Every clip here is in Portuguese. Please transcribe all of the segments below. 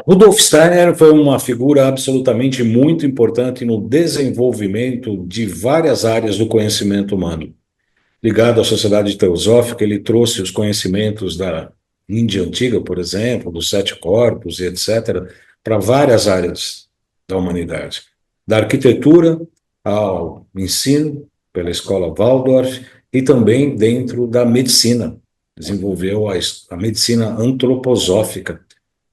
Rudolf Steiner foi uma figura absolutamente muito importante no desenvolvimento de várias áreas do conhecimento humano. Ligado à sociedade teosófica, ele trouxe os conhecimentos da Índia antiga, por exemplo, dos sete corpos e etc., para várias áreas da humanidade. Da arquitetura ao ensino, pela escola Waldorf, e também dentro da medicina. Desenvolveu a medicina antroposófica,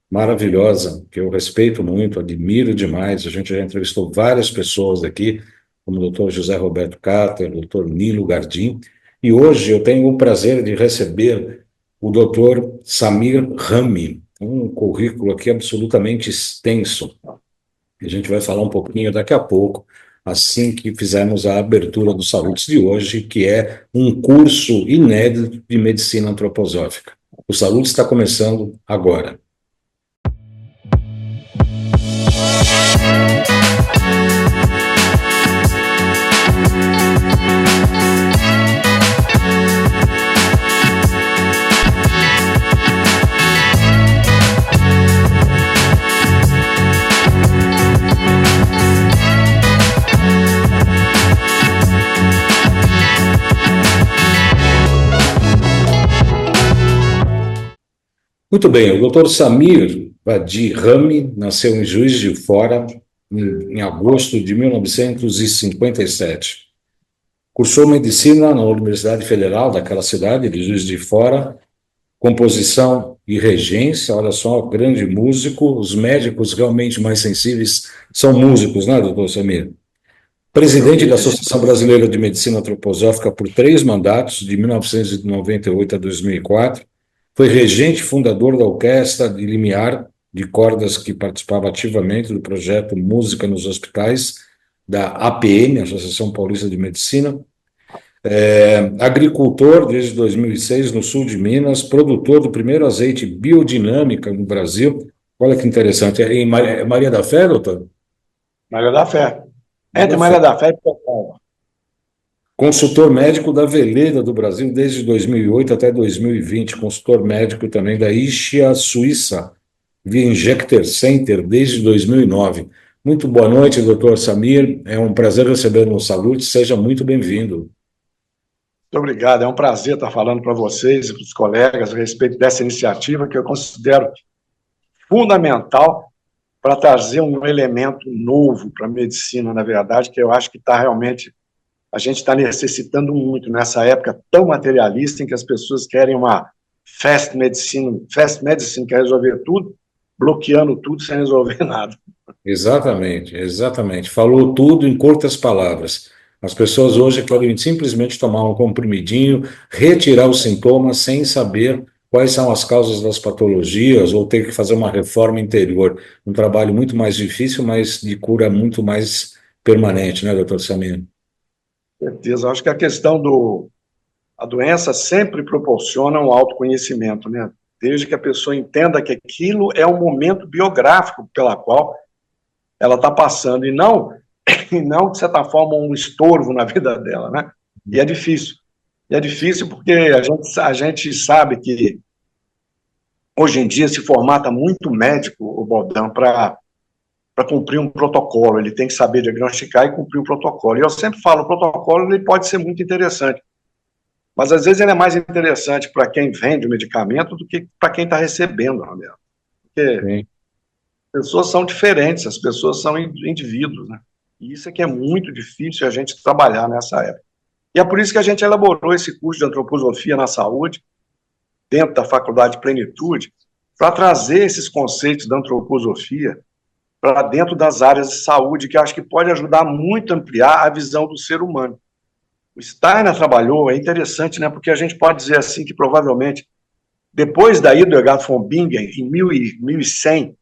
maravilhosa, que eu respeito muito, admiro demais. A gente já entrevistou várias pessoas aqui, como o Dr. José Roberto Carter, o Dr. Nilo Gardim, e hoje eu tenho o prazer de receber o Dr. Samir Rami, um currículo aqui absolutamente extenso. A gente vai falar um pouquinho daqui a pouco, assim que fizermos a abertura do Saúdes de hoje, que é um curso inédito de medicina antroposófica. O Saúdes está começando agora. Muito bem, o Dr. Samir Vadi Rami nasceu em Juiz de Fora em agosto de 1957. Cursou medicina na Universidade Federal daquela cidade, de Juiz de Fora, composição e regência. Olha só, grande músico. Os médicos realmente mais sensíveis são músicos, né, doutor Samir? Presidente da Associação Brasileira de Medicina Antroposófica por 3 mandatos, de 1998 a 2004. Foi regente fundador da Orquestra de Limiar, de cordas, que participava ativamente do projeto Música nos Hospitais, da APM, Associação Paulista de Medicina. Agricultor desde 2006 no sul de Minas, produtor do primeiro azeite biodinâmica no Brasil. Olha que interessante. É em Maria da Fé, doutor? Maria da Fé. Entre Maria da Fé e Petrópolis. Consultor médico da Veleda do Brasil desde 2008 até 2020, consultor médico também da Ischia Suíça, via Injector Center desde 2009. Muito boa noite, doutor Samir. É um prazer recebê-lo no Saúde. Seja muito bem-vindo. Muito obrigado. É um prazer estar falando para vocês e para os colegas a respeito dessa iniciativa que eu considero fundamental para trazer um elemento novo para a medicina, na verdade, que eu acho que está realmente... A gente está necessitando muito nessa época tão materialista em que as pessoas querem uma fast medicine quer resolver tudo, bloqueando tudo sem resolver nada. Exatamente, exatamente. Falou tudo em curtas palavras. As pessoas hoje querem simplesmente tomar um comprimidinho, retirar os sintomas sem saber quais são as causas das patologias ou ter que fazer uma reforma interior. Um trabalho muito mais difícil, mas de cura muito mais permanente, né, doutor Samir? Certeza. Acho que a questão a doença sempre proporciona um autoconhecimento, né? Desde que a pessoa entenda que aquilo é um momento biográfico pela qual ela está passando, e não, de certa forma, um estorvo na vida dela, né? E é difícil. E é difícil porque a gente sabe que hoje em dia se formata muito médico, o Baldão, para cumprir um protocolo. Ele tem que saber diagnosticar e cumprir um protocolo. E eu sempre falo, o protocolo ele pode ser muito interessante, mas às vezes ele é mais interessante para quem vende o medicamento do que para quem está recebendo, não é? Porque Sim. as pessoas são diferentes, as pessoas são indivíduos, né? E isso é que é muito difícil a gente trabalhar nessa época. E é por isso que a gente elaborou esse curso de antroposofia na saúde, dentro da Faculdade de Plenitude, para trazer esses conceitos da antroposofia para dentro das áreas de saúde, que eu acho que pode ajudar muito a ampliar a visão do ser humano. O Steiner trabalhou, é interessante, né, porque a gente pode dizer assim que provavelmente, depois da ida do Edgar von Bingen, em 1100,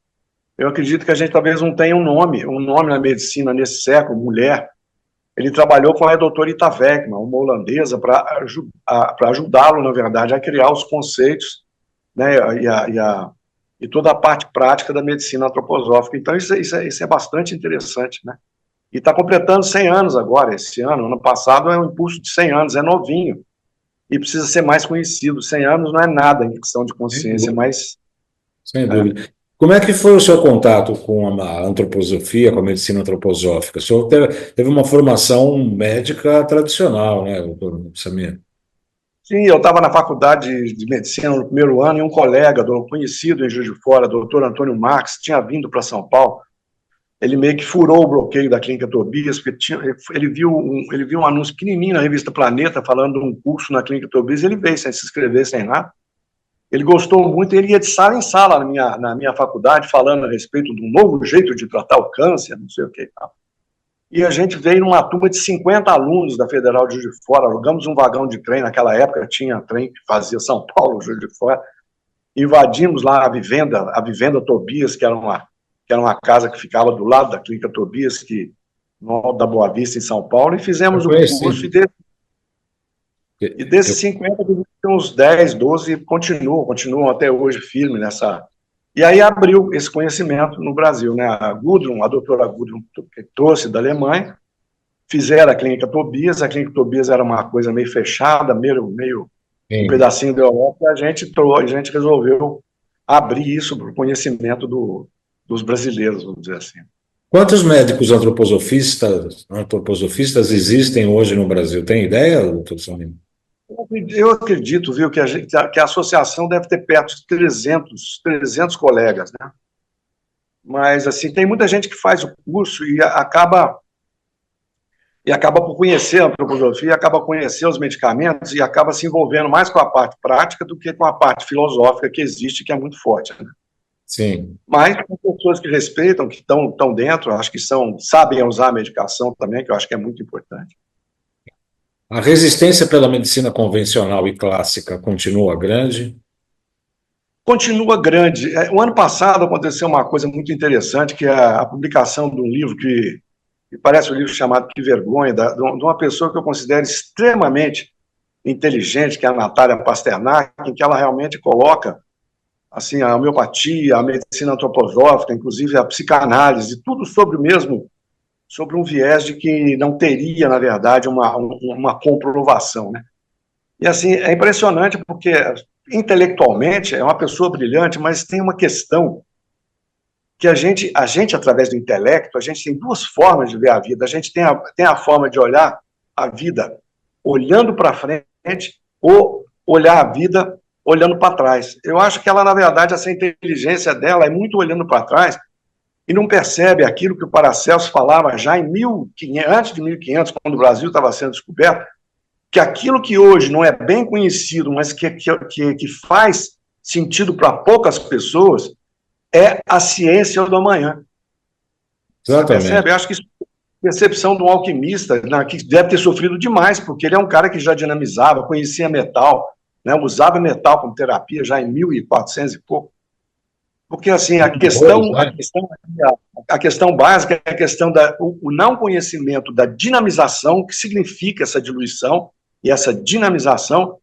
eu acredito que a gente talvez não tenha um nome na medicina nesse século, mulher. Ele trabalhou com a doutora Ita Weckmann, uma holandesa, para ajudá-lo, na verdade, a criar os conceitos, né, e toda a parte prática da medicina antroposófica. Então, isso é bastante interessante, né? E está completando 100 anos agora, esse ano. Ano passado é um impulso de 100 anos, é novinho. E precisa ser mais conhecido. 100 anos não é nada em questão de consciência, mas... Sem dúvida. Como é que foi o seu contato com a antroposofia, com a medicina antroposófica? O senhor teve uma formação médica tradicional, né, doutor Samir? Sim, eu estava na faculdade de medicina no primeiro ano e um colega, conhecido em Juiz de Fora, doutor Antônio Marques, tinha vindo para São Paulo. Ele meio que furou o bloqueio da Clínica Tobias, porque ele viu um anúncio pequenininho na revista Planeta falando de um curso na Clínica Tobias, e ele veio sem se inscrever, sem nada. Ele gostou muito, ele ia de sala em sala na minha faculdade, falando a respeito de um novo jeito de tratar o câncer, não sei o que. E a gente veio numa turma de 50 alunos da Federal de Juiz de Fora, alugamos um vagão de trem, naquela época tinha trem que fazia São Paulo, Juiz de Fora, invadimos lá a Vivenda Tobias, que era uma casa que ficava do lado da Clínica Tobias, no Alto da Boa Vista, em São Paulo, e fizemos o curso, e desses 50, uns 10, 12 continuam até hoje firme nessa. E aí abriu esse conhecimento no Brasil, né? A doutora Gudrun, que trouxe da Alemanha, fizeram a Clínica Tobias era uma coisa meio fechada, meio um pedacinho da Europa, e a gente resolveu abrir isso para o conhecimento dos brasileiros, vamos dizer assim. Quantos médicos antroposofistas existem hoje no Brasil? Tem ideia, doutor Samir? Eu acredito, viu, que a associação deve ter perto de 300 colegas, né? Mas, assim, tem muita gente que faz o curso e acaba por conhecer a antroposofia, acaba conhecer os medicamentos e acaba se envolvendo mais com a parte prática do que com a parte filosófica que existe, que é muito forte, né? Sim. Mas tem pessoas que respeitam, que estão dentro, acho que sabem usar a medicação também, que eu acho que é muito importante. A resistência pela medicina convencional e clássica continua grande? Continua grande. O ano passado aconteceu uma coisa muito interessante, que é a publicação de um livro que parece um livro chamado Que Vergonha, de uma pessoa que eu considero extremamente inteligente, que é a Natália Pasternak, em que ela realmente coloca assim, a homeopatia, a medicina antroposófica, inclusive a psicanálise, tudo sobre um viés de que não teria, na verdade, uma comprovação, né? E, assim, é impressionante porque, intelectualmente, é uma pessoa brilhante, mas tem uma questão que a gente, através do intelecto, a gente tem duas formas de ver a vida. A gente tem a forma de olhar a vida olhando para frente ou olhar a vida olhando para trás. Eu acho que ela, na verdade, essa inteligência dela é muito olhando para trás e não percebe aquilo que o Paracelso falava já antes de 1500, quando o Brasil estava sendo descoberto, que aquilo que hoje não é bem conhecido, mas que faz sentido para poucas pessoas, é a ciência do amanhã. Exatamente. Você percebe? Eu acho que isso é a percepção de um alquimista, né, que deve ter sofrido demais, porque ele é um cara que já dinamizava, conhecia metal, né, usava metal como terapia já em 1400 e pouco. Porque, assim, a questão básica é a questão o não conhecimento da dinamização, que significa essa diluição e essa dinamização,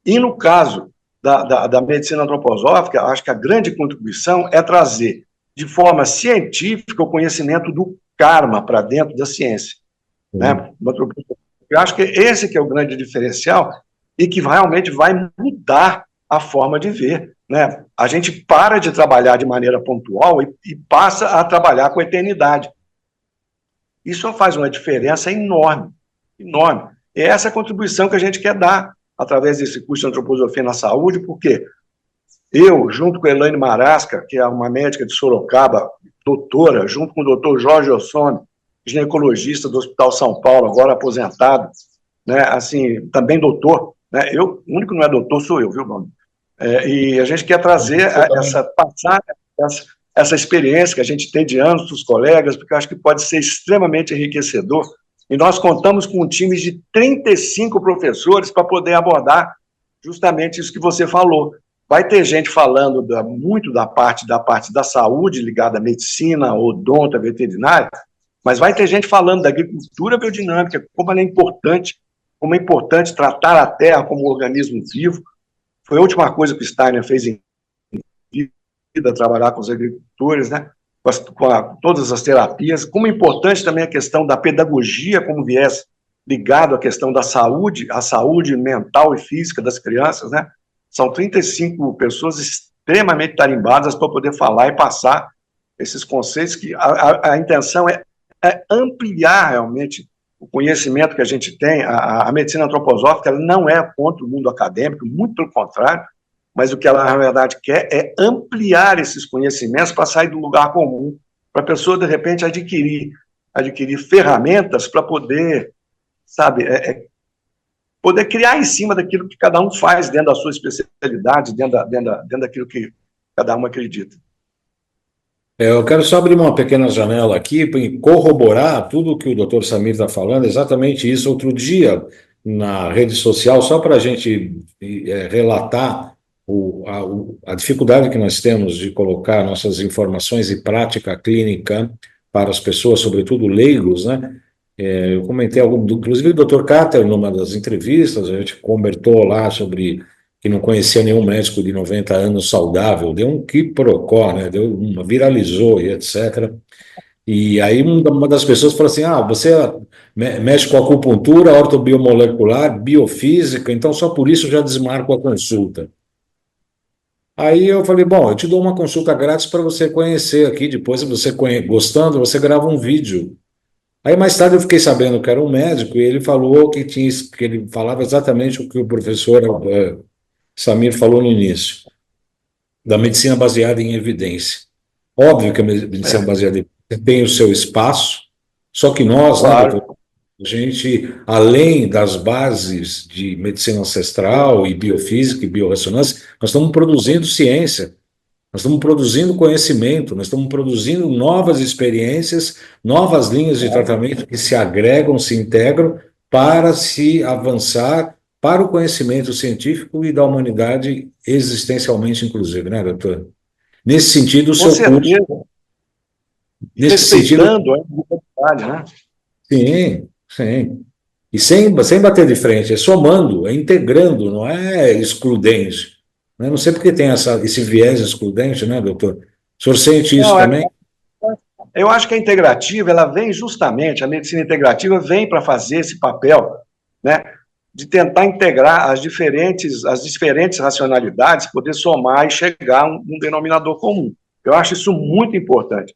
e no caso da medicina antroposófica, acho que a grande contribuição é trazer de forma científica o conhecimento do karma para dentro da ciência. Né? Eu acho que esse que é o grande diferencial e que realmente vai mudar a forma de ver. Né? A gente para de trabalhar de maneira pontual e passa a trabalhar com a eternidade. Isso faz uma diferença enorme, enorme. E essa é a contribuição que a gente quer dar através desse curso de Antroposofia na Saúde, porque eu, junto com a Elaine Marasca, que é uma médica de Sorocaba, doutora, junto com o doutor Jorge Ossoni, ginecologista do Hospital São Paulo, agora aposentado, né, assim, também doutor, né, o único que não é doutor sou eu, viu, Bruno? E a gente quer trazer essa experiência que a gente tem de anos dos colegas, porque eu acho que pode ser extremamente enriquecedor. E nós contamos com um time de 35 professores para poder abordar justamente isso que você falou. Vai ter gente falando muito da parte da saúde ligada à medicina, odonto, veterinária, mas vai ter gente falando da agricultura biodinâmica, como ela é importante, como é importante tratar a terra como um organismo vivo. Foi a última coisa que o Steiner fez em vida, trabalhar com os agricultores, né? com todas as terapias. Como é importante também a questão da pedagogia como viés ligado à questão da saúde, a saúde mental e física das crianças, né? São 35 pessoas extremamente tarimbadas para poder falar e passar esses conceitos que a intenção é ampliar realmente o conhecimento que a gente tem. A medicina antroposófica ela não é contra o mundo acadêmico, muito pelo contrário, mas o que ela, na verdade, quer é ampliar esses conhecimentos para sair do lugar comum, para a pessoa, de repente, adquirir ferramentas para poder, sabe, poder criar em cima daquilo que cada um faz dentro da sua especialidade, dentro daquilo que cada um acredita. Eu quero só abrir uma pequena janela aqui para corroborar tudo o que o Dr. Samir está falando, exatamente isso. Outro dia, na rede social, só para a gente relatar a dificuldade que nós temos de colocar nossas informações e prática clínica para as pessoas, sobretudo leigos, né? Eu comentei inclusive o Dr. Carter, numa das entrevistas, a gente conversou lá sobre que não conhecia nenhum médico de 90 anos saudável, deu um quiprocó, né? Viralizou e etc. E aí uma das pessoas falou assim, você mexe com acupuntura, ortobiomolecular, biofísica, então só por isso já desmarco a consulta. Aí eu falei, bom, eu te dou uma consulta grátis para você conhecer aqui, depois se você gostando, você grava um vídeo. Aí mais tarde eu fiquei sabendo que era um médico e ele falou que ele falava exatamente o que o professor Samir falou no início, da medicina baseada em evidência. Óbvio que a medicina baseada em evidência tem o seu espaço, só que nós, né, Claro. doutor, a gente, além das bases de medicina ancestral e biofísica e biorressonância, nós estamos produzindo ciência, nós estamos produzindo conhecimento, nós estamos produzindo novas experiências, novas linhas de tratamento que se agregam, se integram para se avançar para o conhecimento científico e da humanidade existencialmente inclusive, né, doutor? Nesse sentido, o Com seu curso, certeza. nesse sentido, Respeitando a individualidade, né? sim, sim. E sem bater de frente, é somando, é integrando, não é excludente. Né? Não sei porque tem esse viés excludente, né, doutor? O senhor sente isso Não, também? eu acho que a integrativa, ela vem justamente, a medicina integrativa vem para fazer esse papel, né, de tentar integrar as diferentes racionalidades, poder somar e chegar a um denominador comum. Eu acho isso muito importante.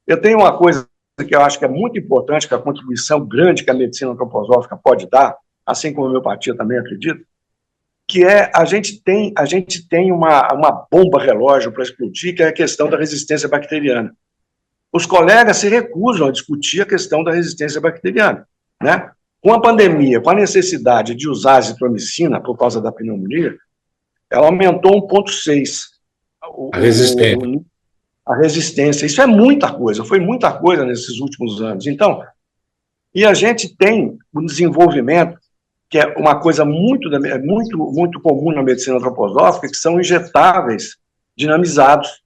Eu tenho uma coisa que eu acho que é muito importante, que é a contribuição grande que a medicina antroposófica pode dar, assim como a homeopatia também acredito, que é a gente tem uma bomba relógio para explodir, que é a questão da resistência bacteriana. Os colegas se recusam a discutir a questão da resistência bacteriana, né? Com a pandemia, com a necessidade de usar a azitromicina por causa da pneumonia, ela aumentou 1,6 A resistência. a resistência. Isso é muita coisa, foi muita coisa nesses últimos anos. Então, e a gente tem um desenvolvimento que é uma coisa muito comum na medicina antroposófica, que são injetáveis dinamizados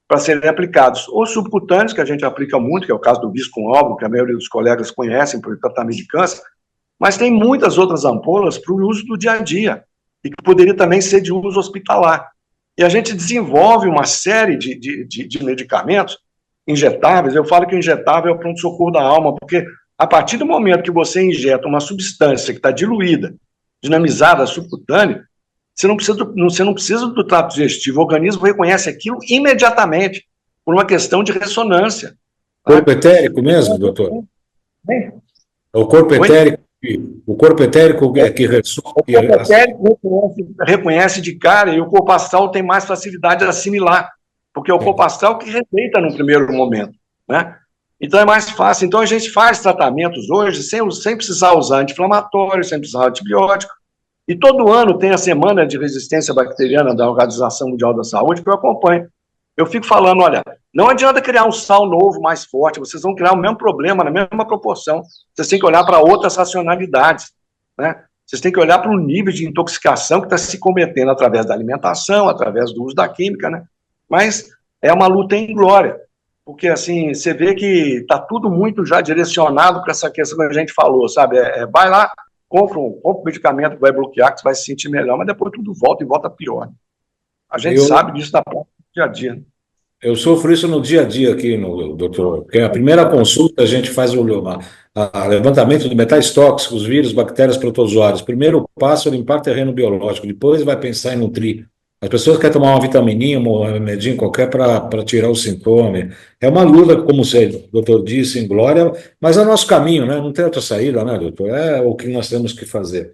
para serem aplicados. Os subcutâneos, que a gente aplica muito, que é o caso do Viscon-Albo, que a maioria dos colegas conhecem para o tratamento de câncer, mas tem muitas outras ampolas para o uso do dia a dia, e que poderia também ser de uso hospitalar. E a gente desenvolve uma série de medicamentos injetáveis. Eu falo que o injetável é o pronto-socorro da alma, porque a partir do momento que você injeta uma substância que está diluída, dinamizada, subcutânea, você não precisa do trato digestivo, o organismo reconhece aquilo imediatamente, por uma questão de ressonância. Corpo etérico mesmo, doutor? É O corpo etérico, o corpo etérico é que O corpo etérico reconhece de cara, e o corpo astral tem mais facilidade de assimilar, porque é o corpo astral que rejeita no primeiro momento, né? Então é mais fácil. Então a gente faz tratamentos hoje sem precisar usar anti-inflamatório, sem precisar de antibiótico. E todo ano tem a Semana de Resistência Bacteriana da Organização Mundial da Saúde, que eu acompanho. Eu fico falando, olha, não adianta criar um sal novo, mais forte, vocês vão criar o mesmo problema, na mesma proporção. Vocês têm que olhar para outras racionalidades, né? Vocês têm que olhar para o nível de intoxicação que está se cometendo através da alimentação, através do uso da química, né? Mas é uma luta em glória, porque, assim, você vê que está tudo muito já direcionado para essa questão que a gente falou, sabe? Vai lá, compra um medicamento que vai bloquear, que você vai se sentir melhor, mas depois tudo volta e volta pior. A gente sabe disso na prática do dia a dia. Eu sofro isso no dia a dia aqui, doutor. Porque a primeira consulta a gente faz o levantamento de metais tóxicos, vírus, bactérias, protozoários. Primeiro passo é limpar terreno biológico, depois vai pensar em nutrir As pessoas querem tomar uma vitamininha, um remedinho qualquer para tirar o sintoma. É uma luta, como o doutor disse, em glória, mas é o nosso caminho, né? Não tem outra saída, né, doutor? É o que nós temos que fazer.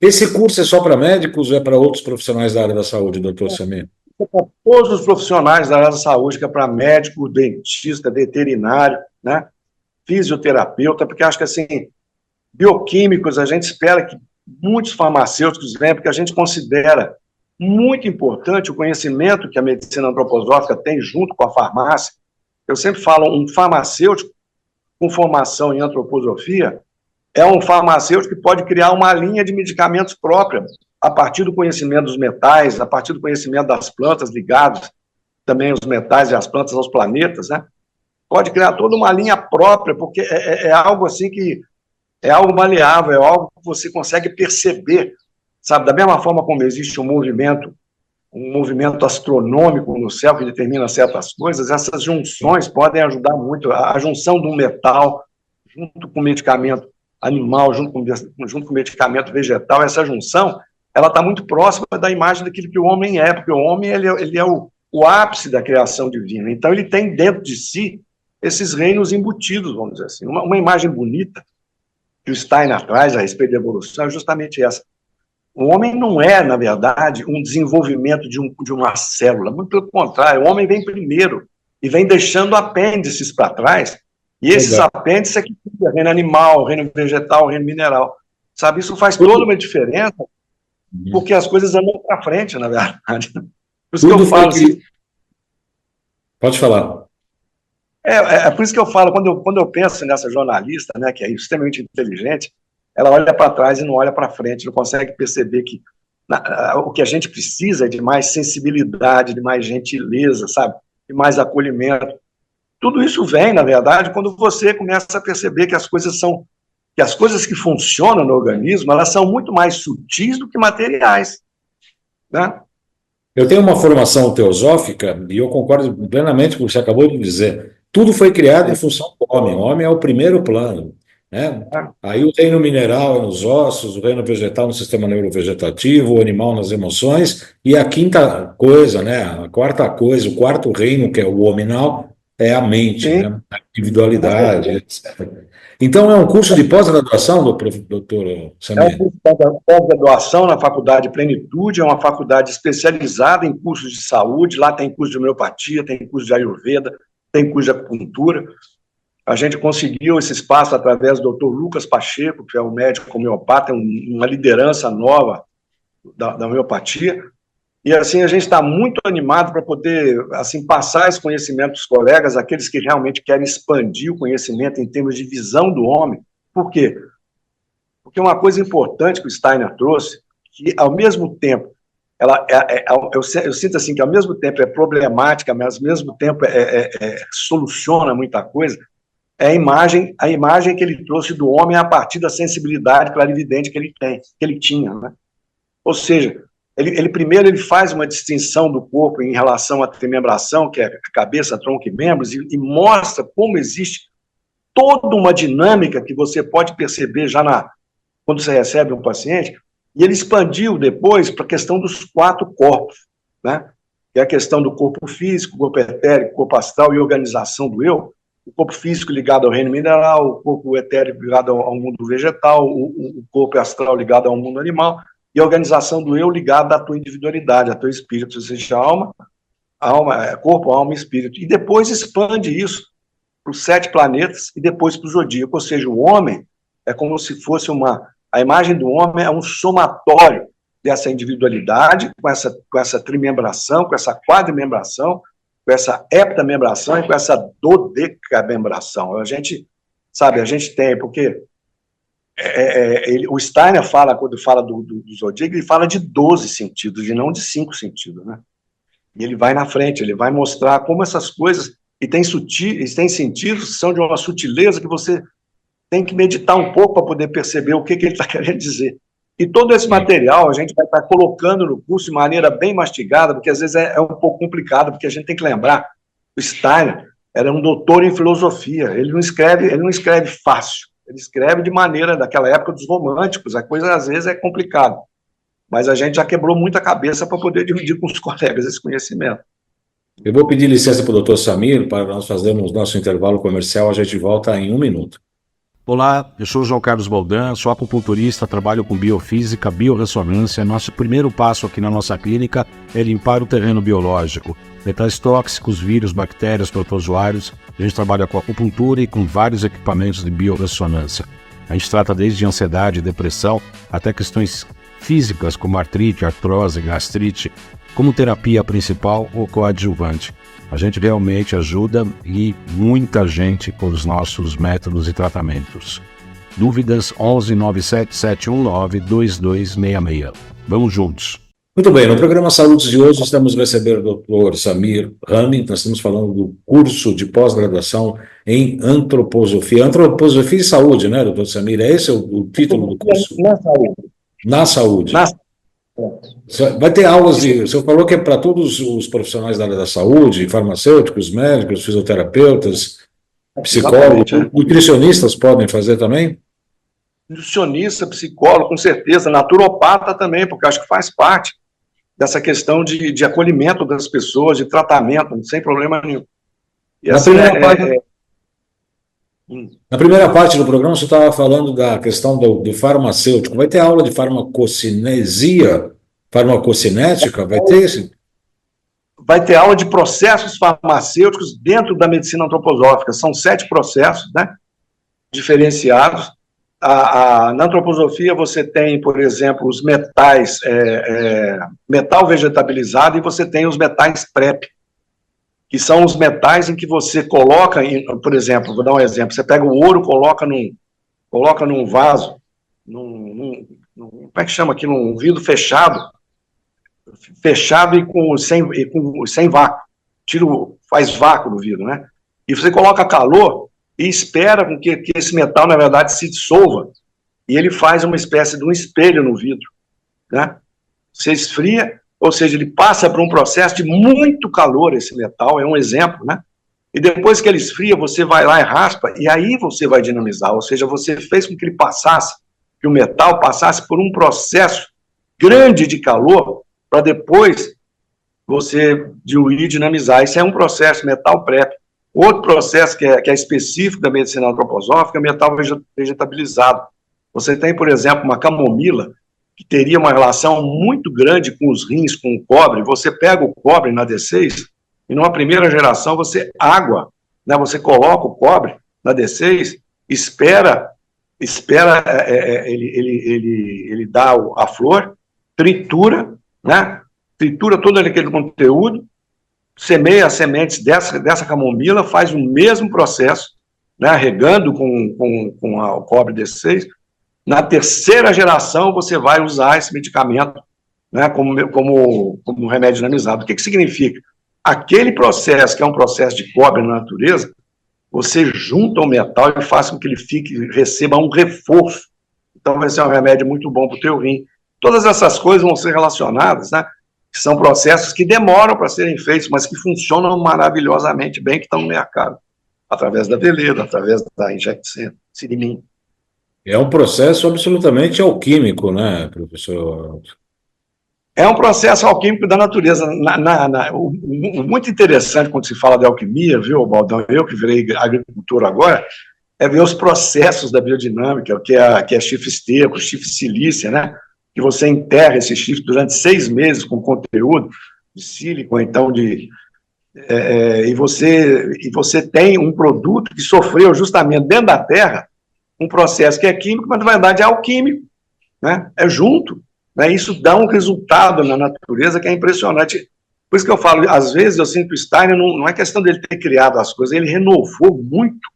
Esse curso é só para médicos ou é para outros profissionais da área da saúde, doutor Samir? Para todos os profissionais da área da saúde, que é para médico, dentista, veterinário, né? Fisioterapeuta, porque acho que assim, bioquímicos, a gente espera que muitos farmacêuticos venham, porque a gente considera muito importante o conhecimento que a medicina antroposófica tem junto com a farmácia. Eu sempre falo, um farmacêutico com formação em antroposofia é um farmacêutico que pode criar uma linha de medicamentos própria, a partir do conhecimento dos metais, a partir do conhecimento das plantas ligadas também os metais e as plantas aos planetas, né? Pode criar toda uma linha própria, porque é algo assim que é algo maleável, é algo que você consegue perceber, sabe? Da mesma forma como existe um movimento astronômico no céu que determina certas coisas, essas junções podem ajudar muito. A junção de um metal junto com medicamento animal, junto com medicamento vegetal, essa junção, ela está muito próxima da imagem daquilo que o homem é, porque o homem ele é o ápice da criação divina. Então, ele tem dentro de si esses reinos embutidos, vamos dizer assim. Uma imagem bonita que o Steiner traz a respeito da evolução é justamente essa. O homem não é, na verdade, um desenvolvimento de uma célula, muito pelo contrário, o homem vem primeiro e vem deixando apêndices para trás, e esses apêndices é que fica reino animal, reino vegetal, reino mineral. Sabe, isso faz toda uma diferença, porque as coisas andam para frente, na verdade. Por isso que eu falo assim, pode falar. Por isso que eu falo, quando eu penso nessa jornalista, né, que é extremamente inteligente, ela olha para trás e não olha para frente, não consegue perceber que o que a gente precisa é de mais sensibilidade, de mais gentileza, sabe? De mais acolhimento. Tudo isso vem, na verdade, quando você começa a perceber que as coisas que funcionam no organismo, elas são muito mais sutis do que materiais, né? Eu tenho uma formação teosófica e eu concordo plenamente com o que você acabou de dizer. Tudo foi criado em função do homem. O homem é o primeiro plano, né? Aí o reino mineral é nos ossos, o reino vegetal no sistema neurovegetativo, o animal nas emoções, e a quinta coisa, né? A quarta coisa, o quarto reino, que é o hominal, é a mente, né? A individualidade, etc. Então é um curso de pós-graduação, doutor Samir? É um curso de pós-graduação na Faculdade Plenitude, é uma faculdade especializada em cursos de saúde, lá tem curso de homeopatia, tem curso de ayurveda, tem curso de acupuntura. A gente conseguiu esse espaço através do Dr. Lucas Pacheco, que é um médico homeopata, uma liderança nova da homeopatia. E, assim, a gente está muito animado para poder, assim, passar esse conhecimento para os colegas, aqueles que realmente querem expandir o conhecimento em termos de visão do homem. Por quê? Porque uma coisa importante que o Steiner trouxe, que, ao mesmo tempo, eu sinto assim que, ao mesmo tempo, é problemática, mas, ao mesmo tempo, soluciona muita coisa, é a imagem que ele trouxe do homem a partir da sensibilidade clarividente que ele tinha, né? Ou seja, primeiro ele faz uma distinção do corpo em relação à trimembração, que é a cabeça, tronco e membros, e mostra como existe toda uma dinâmica que você pode perceber já quando você recebe um paciente, e ele expandiu depois para a questão dos 4 corpos, né? Que é a questão do corpo físico, corpo etérico, corpo astral e organização do eu. O corpo físico ligado ao reino mineral, o corpo etérico ligado ao mundo vegetal, o corpo astral ligado ao mundo animal, e a organização do eu ligada à tua individualidade, ao teu espírito, ou seja, corpo, alma e espírito. E depois expande isso para os 7 planetas e depois para o zodíaco, ou seja, o homem é como se fosse a imagem do homem é um somatório dessa individualidade, com essa trimembração, com essa quadrimembração, com essa heptamembração e com essa dodecamembração. A gente tem, porque o Steiner fala, quando fala do zodíaco, ele fala de 12 sentidos, e não de 5 sentidos, né? E ele vai na frente, ele vai mostrar como essas coisas, e tem sentidos que são de uma sutileza que você tem que meditar um pouco para poder perceber o que ele está querendo dizer. E todo esse material a gente vai estar colocando no curso de maneira bem mastigada, porque às vezes é um pouco complicado, porque a gente tem que lembrar, o Steiner era um doutor em filosofia, ele não escreve fácil, ele escreve de maneira daquela época dos românticos, a coisa às vezes é complicada. mas a gente já quebrou muita cabeça para poder dividir com os colegas esse conhecimento. Eu vou pedir licença para o doutor Samir, para nós fazermos nosso intervalo comercial, a gente volta em 1 minuto. Olá, eu sou o João Carlos Baldan, sou acupunturista, trabalho com biofísica, biorressonância. Nosso primeiro passo aqui na nossa clínica é limpar o terreno biológico. Metais tóxicos, vírus, bactérias, protozoários. A gente trabalha com acupuntura e com vários equipamentos de biorressonância. A gente trata desde ansiedade, depressão, até questões físicas como artrite, artrose, gastrite, como terapia principal ou coadjuvante. A gente realmente ajuda e muita gente com os nossos métodos e tratamentos. Dúvidas 11 97 719 2266. Vamos juntos. Muito bem, no programa Saúde de hoje estamos recebendo o doutor Samir Rami. Nós estamos falando do curso de pós-graduação em antroposofia. Antroposofia e saúde, né, doutor Samir? É esse o título do curso? Na saúde. Na saúde. Na... Vai ter aulas de... Você falou que é para todos os profissionais da área da saúde, farmacêuticos, médicos, fisioterapeutas, psicólogos, nutricionistas podem fazer também? Nutricionista, psicólogo, com certeza, naturopata também, porque acho que faz parte dessa questão de acolhimento das pessoas, de tratamento, sem problema nenhum. E na, assim, na primeira parte do programa, você estava falando da questão do farmacêutico. Vai ter aula de farmacocinesia, farmacocinética? Vai ter esse? Vai ter aula de processos farmacêuticos dentro da medicina antroposófica. São 7 processos, né, diferenciados. Na antroposofia você tem, por exemplo, os metais, metal vegetabilizado, e você tem os metais PrEP, que são os metais em que você coloca, por exemplo, vou dar um exemplo, você pega o ouro, coloca num vaso, como é que chama aqui, num vidro fechado e sem vácuo, faz vácuo no vidro, né? E você coloca calor e espera com que esse metal, na verdade, se dissolva, e ele faz uma espécie de um espelho no vidro, né? Você esfria, ou seja, ele passa por um processo de muito calor, esse metal, é um exemplo, né? E depois que ele esfria, você vai lá e raspa, e aí você vai dinamizar, ou seja, você fez com que ele passasse, que o metal passasse por um processo grande de calor, para depois você diluir e dinamizar. Isso é um processo, metal PrEP. Outro processo que é específico da medicina antroposófica é metal vegetabilizado. Você tem, por exemplo, uma camomila, que teria uma relação muito grande com os rins, com o cobre. Você pega o cobre na D6 e numa primeira geração você né, você coloca o cobre na D6, espera ele dá a flor, tritura, né, tritura todo aquele conteúdo, semeia as sementes dessa camomila, faz o mesmo processo, né, regando com o cobre D6. Na terceira geração, você vai usar esse medicamento, né, como remédio dinamizado. O que significa? Aquele processo, que é um processo de cobre na natureza, você junta o metal e faz com que ele receba um reforço. Então, vai ser um remédio muito bom para o teu rim. Todas essas coisas vão ser relacionadas, né, que são processos que demoram para serem feitos, mas que funcionam maravilhosamente bem, que estão no mercado, através da Veleda, através da Inject-Sirimin. É um processo absolutamente alquímico, né, professor? É um processo alquímico da natureza. Muito interessante quando se fala de alquimia, viu, Baldão? Eu que virei agricultor agora, é ver os processos da biodinâmica, que é chifre esterco, chifre silícia, né? Que você enterra esse chifre durante 6 meses com conteúdo de sílico, então e você tem um produto que sofreu justamente dentro da terra um processo que é químico, mas na verdade é alquímico, né? É junto, né? Isso dá um resultado na natureza que é impressionante. Por isso que eu falo, às vezes eu sinto que o Steiner não é questão dele ter criado as coisas, ele renovou muito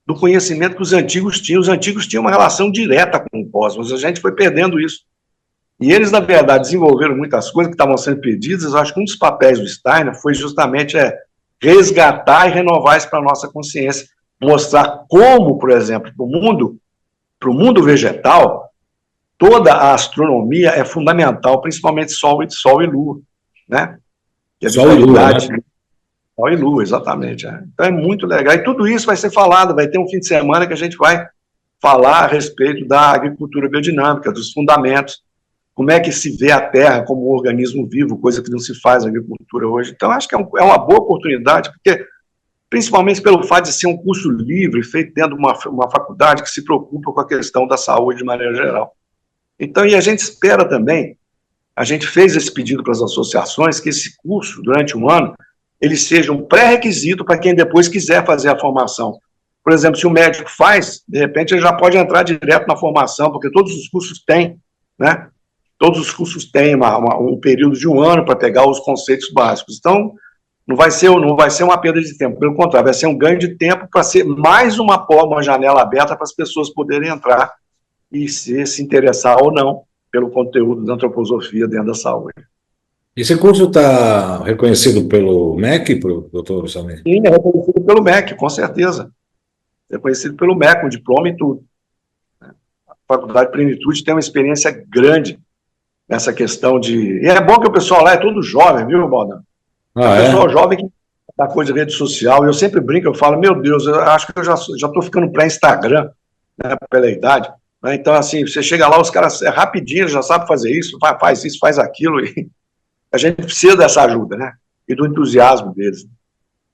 do conhecimento que os antigos tinham. Os antigos tinham uma relação direta com o cosmos, a gente foi perdendo isso. E eles, na verdade, desenvolveram muitas coisas que estavam sendo perdidas. Eu acho que um dos papéis do Steiner foi justamente resgatar e renovar isso para a nossa consciência. Mostrar como, por exemplo, para o mundo vegetal, toda a astronomia é fundamental, principalmente Sol e Lua, né? Sol e Lua, né? Sol e Lua, exatamente. Então é muito legal. E tudo isso vai ser falado, vai ter um fim de semana que a gente vai falar a respeito da agricultura biodinâmica, dos fundamentos. como é que se vê a terra como um organismo vivo, coisa que não se faz na agricultura hoje. Então, acho que é uma boa oportunidade, porque, principalmente pelo fato de ser um curso livre, feito dentro de uma faculdade que se preocupa com a questão da saúde de maneira geral. Então, e a gente espera também, a gente fez esse pedido para as associações, que esse curso, durante um ano, ele seja um pré-requisito para quem depois quiser fazer a formação. Por exemplo, se o médico faz, de repente ele já pode entrar direto na formação, porque todos os cursos têm, né? Todos os cursos têm um período de um ano para pegar os conceitos básicos. Então, não vai ser uma perda de tempo, pelo contrário, vai ser um ganho de tempo para ser mais uma janela aberta para as pessoas poderem entrar e se interessar ou não pelo conteúdo da antroposofia dentro da saúde. Esse curso está reconhecido pelo MEC, doutor Samir? Sim, é reconhecido pelo MEC, com certeza. É reconhecido pelo MEC, com diploma e tudo. A Faculdade Plenitude tem uma experiência grande nessa questão de... E é bom que o pessoal lá é todo jovem, viu, Baldão? O pessoal jovem que dá coisa de rede social, e eu sempre brinco, eu falo, meu Deus, eu acho que eu já estou ficando pré-Instagram, né, pela idade. Né? Então, assim, você chega lá, os caras rapidinho já sabem fazer isso, faz isso, faz aquilo, e a gente precisa dessa ajuda, né? E do entusiasmo deles.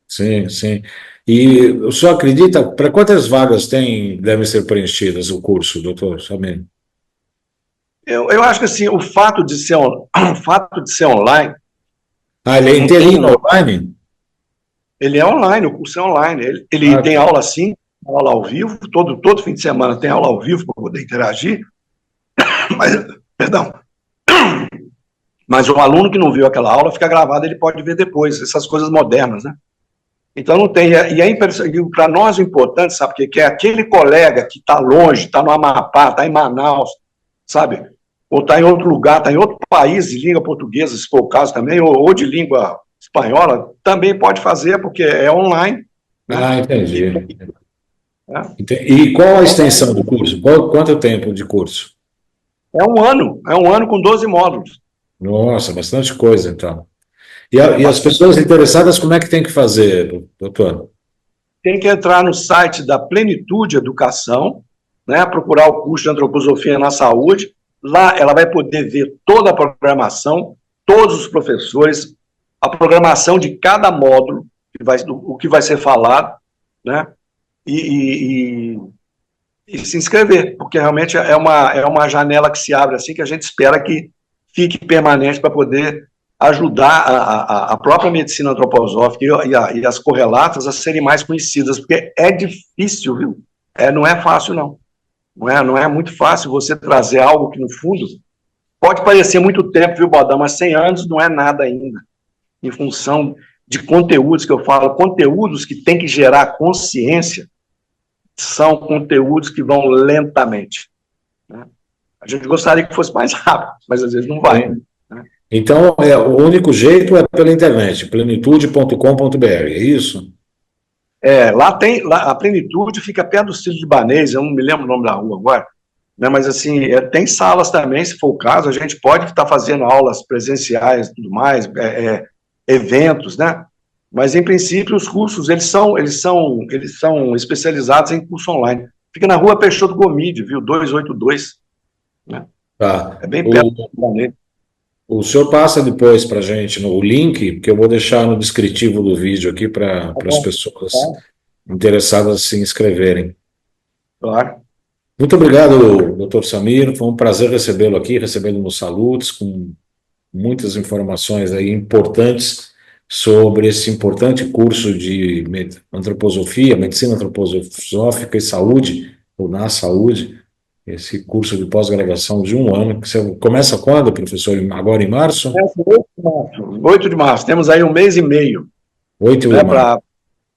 Sim, sim. E o senhor acredita, para quantas vagas devem ser preenchidas o curso, doutor Samir? Eu acho que, assim, o fato de ser online... Ele é inteirinho online? Ele é online, o curso é online. Ele tem aula, sim, aula ao vivo, todo fim de semana tem aula ao vivo para poder interagir, mas o aluno que não viu aquela aula fica gravado, ele pode ver depois, essas coisas modernas, né? Então não tem, e para nós o importante, sabe o que é? Aquele colega que está longe, está no Amapá, está em Manaus, sabe? Ou está em outro lugar, está em outro país de língua portuguesa, se for o caso também, ou de língua espanhola, também pode fazer, porque é online. Né? Entendi. E qual a extensão do curso? Quanto tempo de curso? É um ano com 12 módulos. Nossa, bastante coisa, então. E as pessoas interessadas, como é que tem que fazer, doutor? Tem que entrar no site da Plenitude Educação, né, procurar o curso de Antroposofia na Saúde. Lá ela vai poder ver toda a programação, todos os professores, a programação de cada módulo, o que vai ser falado, né, e se inscrever, porque realmente é uma janela que se abre assim, que a gente espera que fique permanente para poder ajudar a própria medicina antroposófica e as correlatas a serem mais conhecidas, porque é difícil, viu? Não é fácil, não. Não é muito fácil você trazer algo que, no fundo, pode parecer muito tempo, viu, Baldão, mas 100 anos não é nada ainda, em função de conteúdos que eu falo, conteúdos que têm que gerar consciência, são conteúdos que vão lentamente. Né? A gente gostaria que fosse mais rápido, mas às vezes não vai. Né? Então, o único jeito é pela internet, plenitude.com.br, é isso? Lá a Plenitude fica perto do Círio Libanês, eu não me lembro o nome da rua agora, né, mas assim, tem salas também, se for o caso, a gente pode estar fazendo aulas presenciais e tudo mais, eventos, né? Mas, em princípio, os cursos, eles são especializados em curso online. Fica na rua Peixoto Gomide, viu? 282. Né? Tá. É bem perto do planeta. O senhor passa depois para a gente o link, que eu vou deixar no descritivo do vídeo aqui para as pessoas interessadas se inscreverem. Claro. Muito obrigado, doutor Samir. Foi um prazer recebê-lo aqui, recebê-lo nos Salutos, com muitas informações aí importantes sobre esse importante curso de antroposofia, medicina antroposófica e saúde, ou na saúde, esse curso de pós-graduação de um ano, que você começa quando, professor? Agora em março? 8 de março, temos aí 1 mês e meio. 8 de março. Para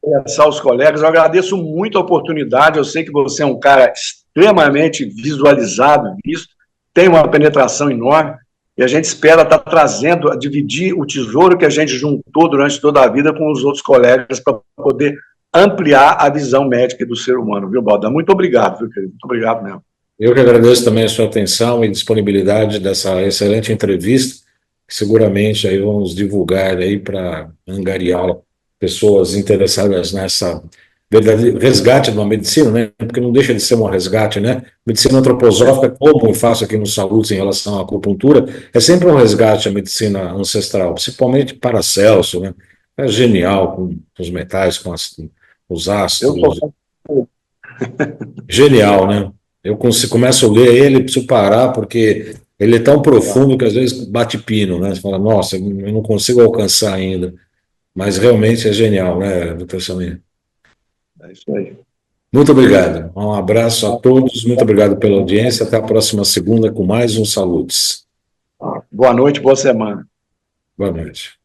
conversar os colegas, eu agradeço muito a oportunidade, eu sei que você é um cara extremamente visualizado nisso, tem uma penetração enorme, e a gente espera estar trazendo, dividir o tesouro que a gente juntou durante toda a vida com os outros colegas para poder ampliar a visão médica do ser humano, viu, Balda? Muito obrigado, viu, querido? Muito obrigado mesmo. Eu que agradeço também a sua atenção e disponibilidade dessa excelente entrevista, que seguramente aí vamos divulgar aí para angariar pessoas interessadas nessa verdadeiro resgate de uma medicina, né? Porque não deixa de ser um resgate, né? Medicina antroposófica, como eu faço aqui no Saúde em relação à acupuntura, é sempre um resgate à medicina ancestral, principalmente Paracelso, né? É genial com os metais, os Eu ácidos, sou genial, né? Eu começo a ler ele, preciso parar, porque ele é tão profundo que às vezes bate pino, né? Você fala, nossa, eu não consigo alcançar ainda. Mas realmente é genial, né, doutor Samir? é isso aí. Muito obrigado. Um abraço a todos, muito obrigado pela audiência. Até a próxima segunda com mais um Saludes. Boa noite, boa semana. Boa noite.